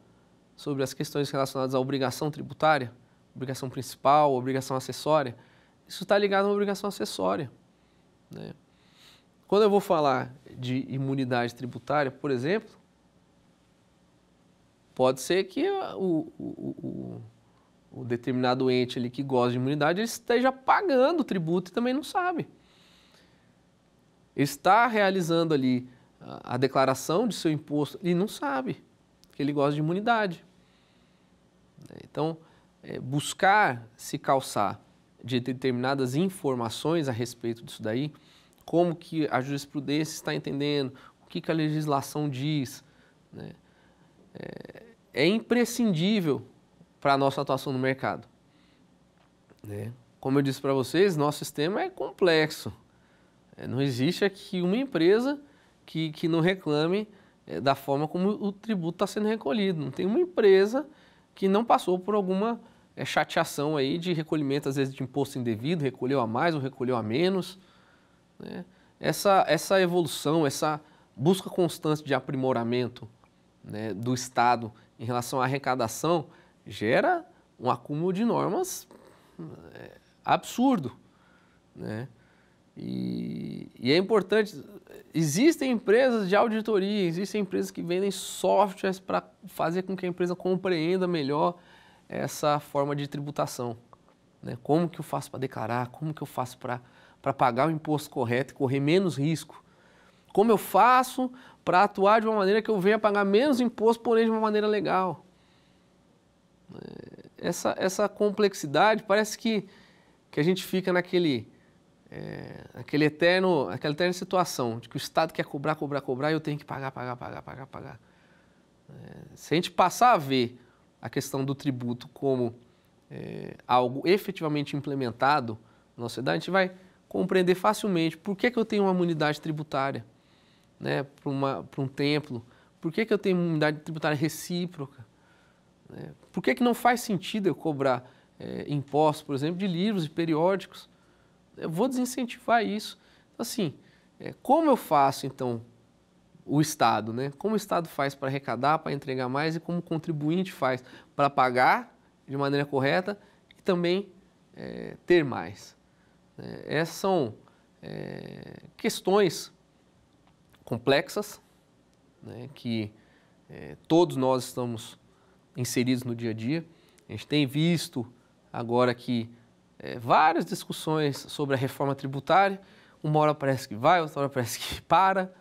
sobre as questões relacionadas à obrigação tributária, obrigação principal, obrigação acessória? Isso está ligado a uma obrigação acessória, né? Quando eu vou falar de imunidade tributária, por exemplo, pode ser que o determinado ente ali que gosta de imunidade ele esteja pagando o tributo e também não sabe. Ele está realizando ali a declaração de seu imposto e não sabe que ele gosta de imunidade. Então, buscar se calçar de determinadas informações a respeito disso daí, como que a jurisprudência está entendendo, o que a legislação diz, né? É imprescindível para a nossa atuação no mercado. né? Como eu disse para vocês, nosso sistema é complexo. Não existe aqui uma empresa que não reclame da forma como o tributo está sendo recolhido. Não tem uma empresa que não passou por alguma chateação aí de recolhimento, às vezes, de imposto indevido, recolheu a mais ou recolheu a menos, né? Essa evolução, essa busca constante de aprimoramento, né, do Estado em relação à arrecadação gera um acúmulo de normas absurdo, né? E é importante, existem empresas de auditoria, existem empresas que vendem softwares para fazer com que a empresa compreenda melhor essa forma de tributação, né? Como que eu faço para declarar, como que eu faço para pagar o imposto correto e correr menos risco, como eu faço para atuar de uma maneira que eu venha pagar menos imposto, porém de uma maneira legal. Essa complexidade parece que a gente fica aquela eterna situação de que o Estado quer cobrar e eu tenho que pagar. Se a gente passar a ver a questão do tributo como algo efetivamente implementado na nossa sociedade, a gente vai compreender facilmente por que eu tenho uma imunidade tributária, né, para um templo, por que eu tenho uma imunidade tributária recíproca, né? Por que não faz sentido eu cobrar impostos, por exemplo, de livros e periódicos? Eu vou desincentivar isso. Então, assim, como eu faço, então, o Estado, né? Como o Estado faz para arrecadar, para entregar mais e como o contribuinte faz para pagar de maneira correta e também ter mais. Essas são questões complexas, né, que todos nós estamos inseridos no dia a dia. A gente tem visto agora que várias discussões sobre a reforma tributária, uma hora parece que vai, outra hora parece que para,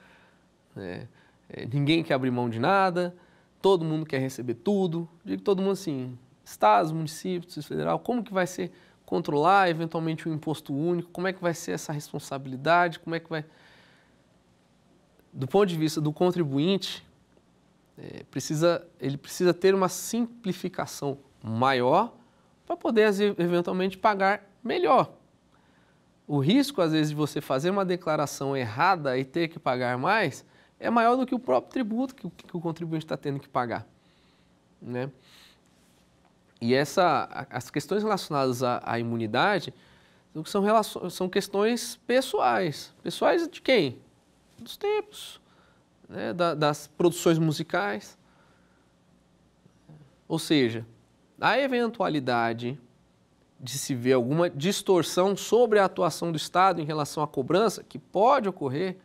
ninguém quer abrir mão de nada, todo mundo quer receber tudo, digo todo mundo assim, estados, municípios, Distrito Federal, como que vai ser controlar eventualmente o imposto único, como é que vai ser essa responsabilidade, como é que vai... Do ponto de vista do contribuinte, ele precisa ter uma simplificação maior para poder, eventualmente, pagar melhor. O risco, às vezes, de você fazer uma declaração errada e ter que pagar mais é maior do que o próprio tributo que o contribuinte está tendo que pagar, né? E as questões relacionadas à imunidade são questões pessoais. Pessoais de quem? Dos tempos, né? Das produções musicais. Ou seja, a eventualidade de se ver alguma distorção sobre a atuação do Estado em relação à cobrança, que pode ocorrer,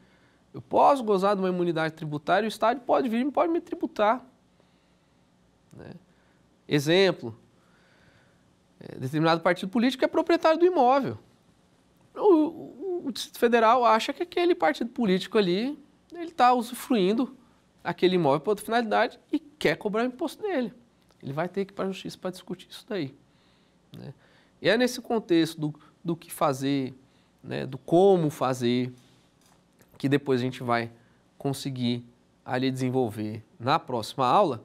eu posso gozar de uma imunidade tributária e o Estado pode vir e pode me tributar, né? Exemplo, determinado partido político é proprietário do imóvel. O Distrito Federal acha que aquele partido político ali, ele está usufruindo aquele imóvel para outra finalidade e quer cobrar o imposto dele. Ele vai ter que ir para a justiça para discutir isso daí, né? E é nesse contexto do que fazer, né, do como fazer, que depois a gente vai conseguir ali desenvolver na próxima aula,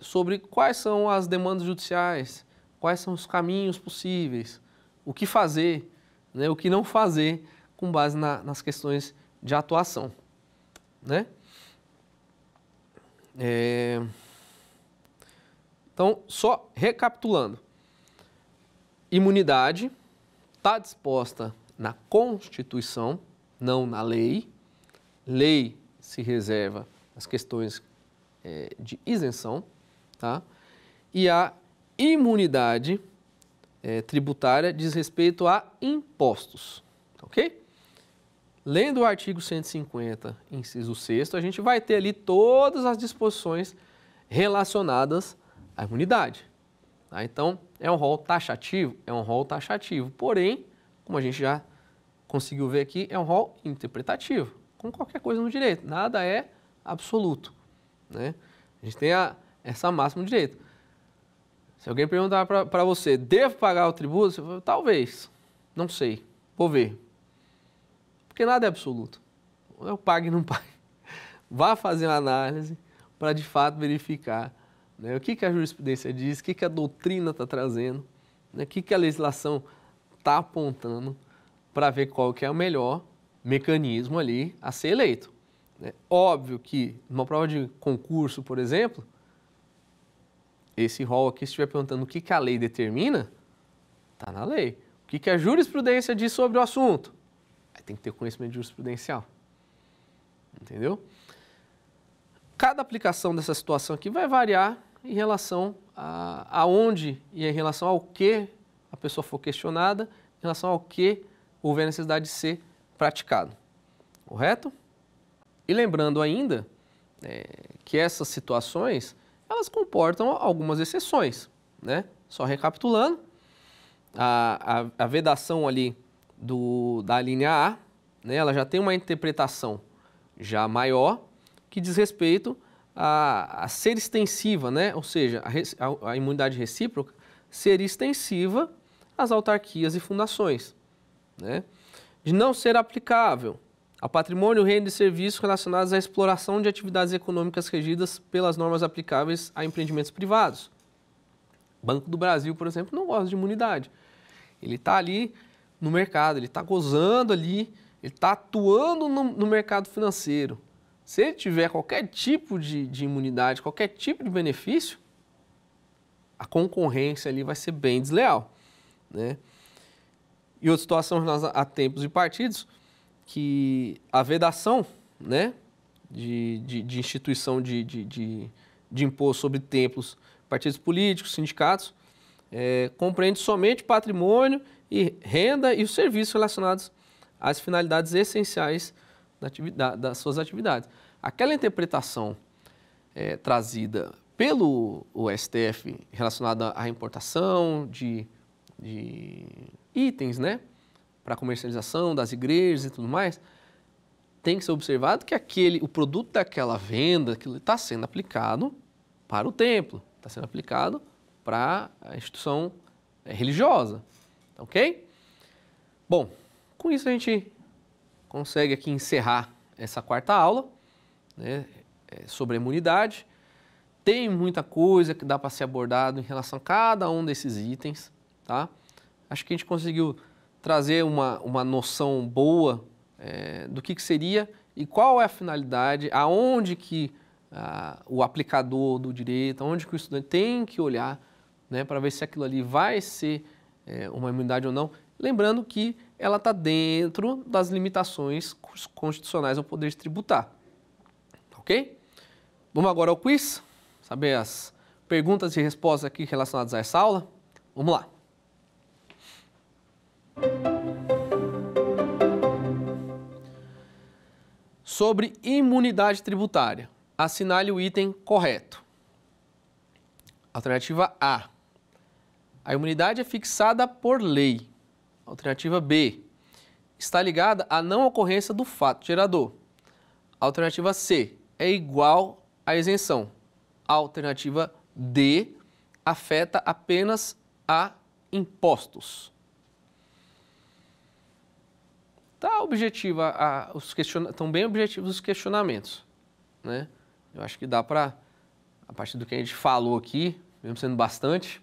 sobre quais são as demandas judiciais, quais são os caminhos possíveis, o que fazer, né, o que não fazer com base nas questões de atuação, né? Então, só recapitulando, imunidade está disposta na Constituição, não na lei. Lei se reserva as questões de isenção, tá? E a imunidade tributária diz respeito a impostos, ok? Lendo o artigo 150, inciso 6º, a gente vai ter ali todas as disposições relacionadas à imunidade. Tá? Então, é um rol taxativo? É um rol taxativo. Porém, como a gente já conseguiu ver aqui, é um rol interpretativo, como qualquer coisa no direito. Nada é absoluto, né? A gente tem essa máxima no direito. Se alguém perguntar para você, devo pagar o tributo? Você fala, talvez, não sei, vou ver. Porque nada é absoluto. Eu pague ou não pague. Vá fazer uma análise para, de fato, verificar, né, o que a jurisprudência diz, o que a doutrina está trazendo, né? O que a legislação está apontando para ver qual que é o melhor mecanismo ali a ser eleito. Né? Óbvio que numa prova de concurso, por exemplo, esse rol aqui, se estiver perguntando o que a lei determina, está na lei. O que a jurisprudência diz sobre o assunto? Aí tem que ter conhecimento jurisprudencial. Entendeu? Cada aplicação dessa situação aqui vai variar em relação a onde e em relação ao que a pessoa for questionada, em relação ao que houver necessidade de ser praticado. Correto? E lembrando ainda que essas situações, elas comportam algumas exceções, né? Só recapitulando, a vedação ali da linha A, né, ela já tem uma interpretação já maior, que diz respeito a ser extensiva, né? Ou seja, a imunidade recíproca ser extensiva às autarquias e fundações, né? De não ser aplicável ao patrimônio, renda e serviços relacionados à exploração de atividades econômicas regidas pelas normas aplicáveis a empreendimentos privados. Banco do Brasil, por exemplo, não gosta de imunidade. Ele está ali no mercado, ele está gozando ali, ele está atuando no mercado financeiro. Se ele tiver qualquer tipo de imunidade, qualquer tipo de benefício, a concorrência ali vai ser bem desleal, né? E outra situação relacionada a templos e partidos, que a vedação, né, de instituição de imposto sobre templos, partidos políticos, sindicatos, compreende somente patrimônio e renda e os serviços relacionados às finalidades essenciais das suas atividades. Aquela interpretação trazida pelo STF relacionada à importação de itens, né, para comercialização das igrejas e tudo mais, tem que ser observado que o produto daquela venda está sendo aplicado para o templo, está sendo aplicado para a instituição religiosa, ok? Bom, com isso a gente consegue aqui encerrar essa quarta aula, né, sobre a imunidade. Tem muita coisa que dá para ser abordado em relação a cada um desses itens, tá? Acho que a gente conseguiu trazer uma noção boa do que seria e qual é a finalidade, aonde que o aplicador do direito, aonde que o estudante tem que olhar, né, para ver se aquilo ali vai ser uma imunidade ou não. Lembrando que ela está dentro das limitações constitucionais ao poder de tributar. Ok? Vamos agora ao quiz, saber as perguntas e respostas aqui relacionadas a essa aula. Vamos lá. Sobre imunidade tributária, assinale o item correto. Alternativa A. A imunidade é fixada por lei. Alternativa B. Está ligada à não ocorrência do fato gerador. Alternativa C. É igual à isenção. Alternativa D. Afeta apenas a impostos. Tá objetiva, estão bem objetivos os questionamentos, né? Eu acho que dá para, a partir do que a gente falou aqui, mesmo sendo bastante,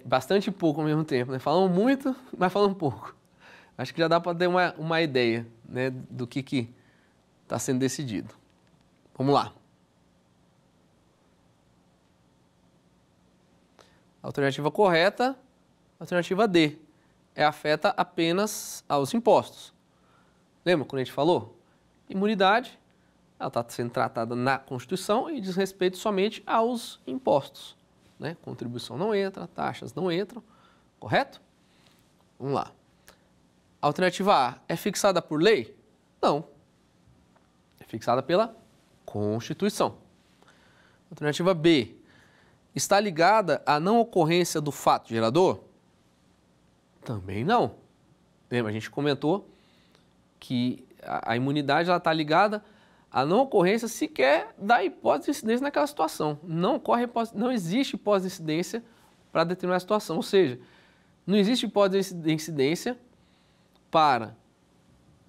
bastante e pouco ao mesmo tempo, né? Falamos muito, mas falamos pouco. Acho que já dá para ter uma ideia, né, do que está sendo decidido. Vamos lá. Alternativa correta, alternativa D. Afeta apenas aos impostos. Lembra quando a gente falou? Imunidade, ela está sendo tratada na Constituição e diz respeito somente aos impostos, né? Contribuição não entra, taxas não entram, correto? Vamos lá. Alternativa A, é fixada por lei? Não. É fixada pela Constituição. Alternativa B, está ligada à não ocorrência do fato gerador? Também não. Lembra, a gente comentou que a imunidade está ligada à não ocorrência sequer da hipótese de incidência naquela situação. Não existe hipótese de incidência para determinar a situação. Ou seja, não existe hipótese de incidência para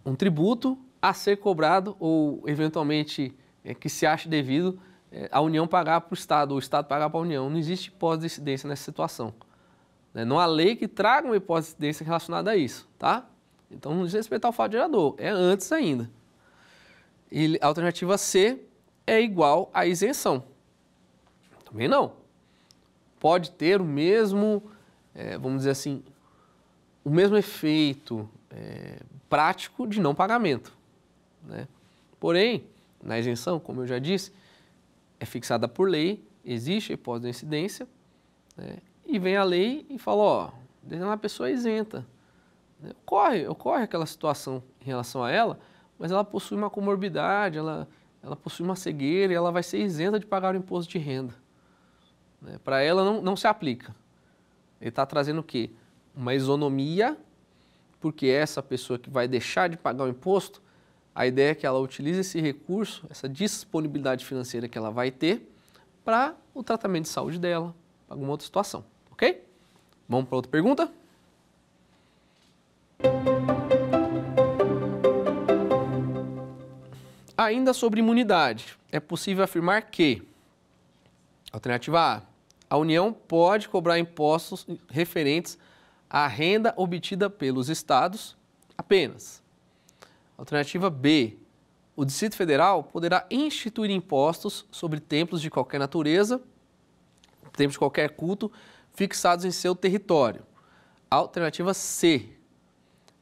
um tributo a ser cobrado ou, eventualmente, que se ache devido a União pagar para o Estado ou o Estado pagar para a União. Não existe hipótese de incidência nessa situação. né? Não há lei que traga uma hipótese de incidência relacionada a isso, tá? Então, não diz respeito ao fato gerador, é antes ainda. E a alternativa C é igual à isenção. Também não. Pode ter o mesmo, vamos dizer assim, o mesmo efeito prático de não pagamento, né? Porém, na isenção, como eu já disse, é fixada por lei, existe a hipótese de incidência, né? E vem a lei e fala, ó, a pessoa é isenta. Ocorre aquela situação em relação a ela, mas ela possui uma comorbidade, ela possui uma cegueira e ela vai ser isenta de pagar o imposto de renda, né? Para ela não se aplica. Ele está trazendo o quê? Uma isonomia, porque essa pessoa que vai deixar de pagar o imposto, a ideia é que ela utilize esse recurso, essa disponibilidade financeira que ela vai ter para o tratamento de saúde dela, para alguma outra situação, ok? Vamos para outra pergunta? Ainda sobre imunidade, é possível afirmar que, alternativa A União pode cobrar impostos referentes à renda obtida pelos estados apenas. Alternativa B, o Distrito Federal poderá instituir impostos sobre templos de qualquer natureza, templos de qualquer culto, fixados em seu território. Alternativa C,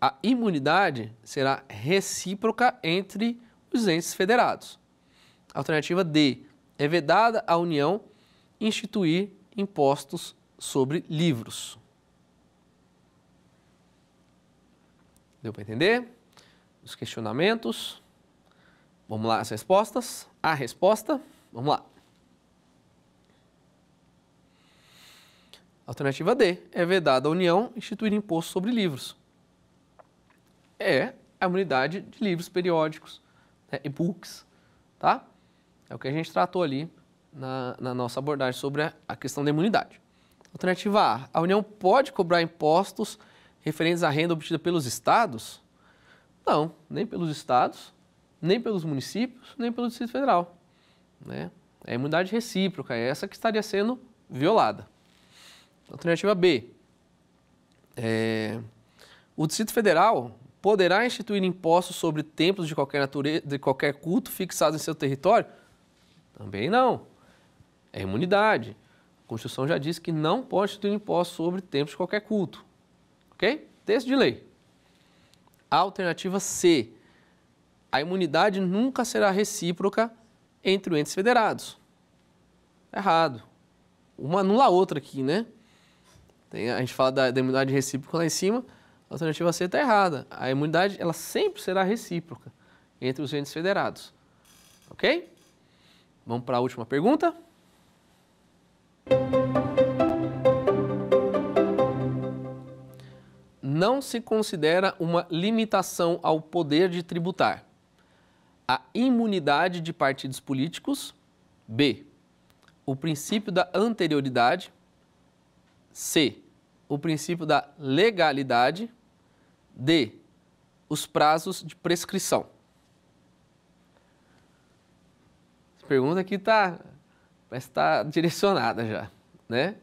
a imunidade será recíproca entre os entes federados. Alternativa D, é vedada à União instituir impostos sobre livros. Deu para entender? Os questionamentos. Vamos lá, as respostas. A resposta, vamos lá. Alternativa D, é vedada à União instituir imposto sobre livros. É a imunidade de livros periódicos, e-books, tá? É o que a gente tratou ali na nossa abordagem sobre a questão da imunidade. Alternativa A União pode cobrar impostos referentes à renda obtida pelos estados? Não, nem pelos estados, nem pelos municípios, nem pelo Distrito Federal, né? É a imunidade recíproca, é essa que estaria sendo violada. Alternativa B, o Distrito Federal poderá instituir impostos sobre templos de qualquer natureza, de qualquer culto fixados em seu território? Também não. É imunidade. A Constituição já diz que não pode instituir impostos sobre templos de qualquer culto. Ok? Texto de lei. A alternativa C, a imunidade nunca será recíproca entre os entes federados. Errado. Uma anula a outra aqui, né? A gente fala da imunidade recíproca lá em cima, a alternativa C está errada. A imunidade ela sempre será recíproca entre os entes federados. Ok? Vamos para a última pergunta. Não se considera uma limitação ao poder de tributar a imunidade de partidos políticos. B, o princípio da anterioridade. C, o princípio da legalidade. D, os prazos de prescrição. Essa pergunta aqui parece estar direcionada já, né?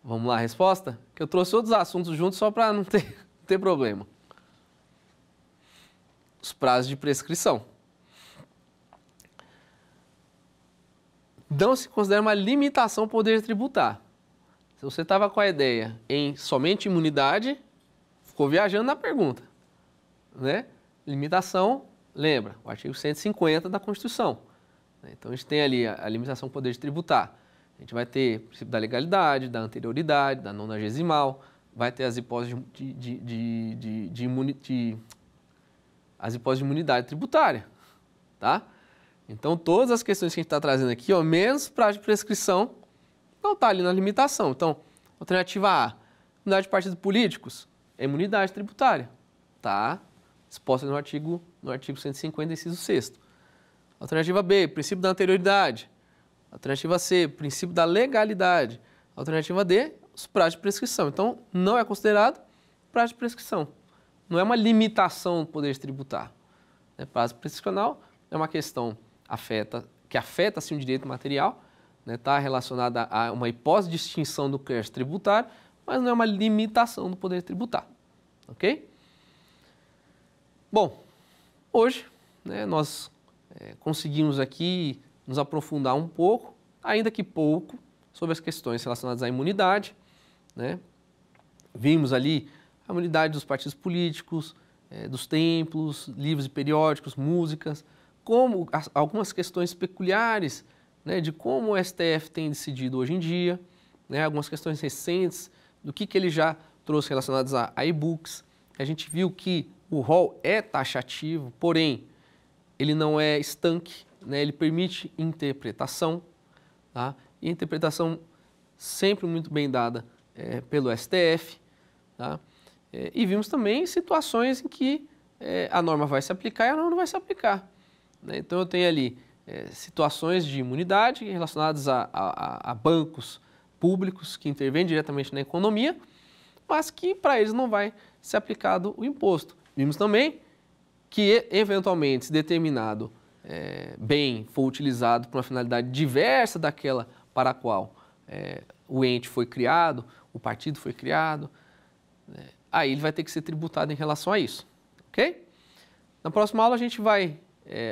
Vamos lá, a resposta? Que eu trouxe outros assuntos juntos só para não ter problema. Os prazos de prescrição. Não se considera uma limitação ao poder tributar. Se você estava com a ideia em somente imunidade, ficou viajando na pergunta, né? Limitação, lembra, o artigo 150 da Constituição. Então, a gente tem ali a limitação do poder de tributar. A gente vai ter o princípio da legalidade, da anterioridade, da nonagesimal, vai ter as hipóteses as hipóteses de imunidade tributária, tá? Então, todas as questões que a gente está trazendo aqui, menos prazo de prescrição, não está ali na limitação. Então, alternativa A, imunidade de partidos políticos, é imunidade tributária, tá? Exposta no artigo 150, inciso 6º. Alternativa B, princípio da anterioridade. Alternativa C, princípio da legalidade. Alternativa D, os prazos de prescrição. Então, não é considerado prazo de prescrição. Não é uma limitação do poder de tributar. Prazo prescricional é uma questão que afeta um direito material, está relacionada a uma hipótese de extinção do crédito tributário, mas não é uma limitação do poder tributar, ok? Bom, hoje, né, nós conseguimos aqui nos aprofundar um pouco, ainda que pouco, sobre as questões relacionadas à imunidade, né? Vimos ali a imunidade dos partidos políticos, dos templos, livros e periódicos, músicas, como algumas questões peculiares, né, de como o STF tem decidido hoje em dia, né, algumas questões recentes, do que ele já trouxe relacionadas a e-books. A gente viu que o rol é taxativo, porém, ele não é estanque, né, ele permite interpretação, tá? E a interpretação sempre muito bem dada pelo STF, tá? E vimos também situações em que a norma vai se aplicar e a norma não vai se aplicar, né? Então eu tenho ali situações de imunidade relacionadas a bancos públicos que intervêm diretamente na economia, mas que para eles não vai ser aplicado o imposto. Vimos também que, eventualmente, se determinado bem for utilizado para uma finalidade diversa daquela para a qual o ente foi criado, o partido foi criado, aí ele vai ter que ser tributado em relação a isso, ok? Na próxima aula a gente vai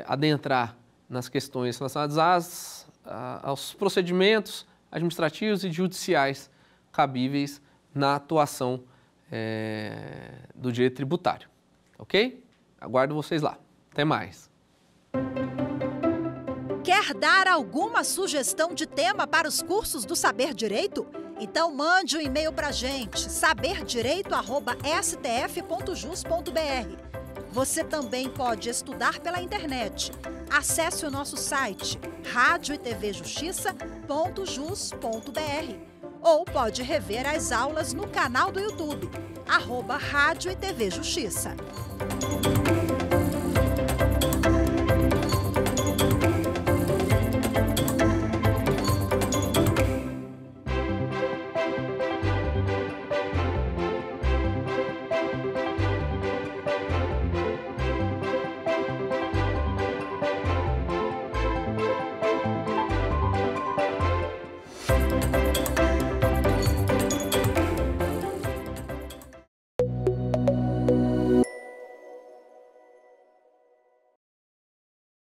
adentrar nas questões relacionadas aos procedimentos administrativos e judiciais cabíveis na atuação do direito tributário, ok? Aguardo vocês lá. Até mais. Quer dar alguma sugestão de tema para os cursos do Saber Direito? Então mande um e-mail para a gente, saberdireito@stf.jus.br. Você também pode estudar pela internet. Acesse o nosso site radioetvjustiça.jus.br ou pode rever as aulas no canal do YouTube, @Rádio e TV Justiça.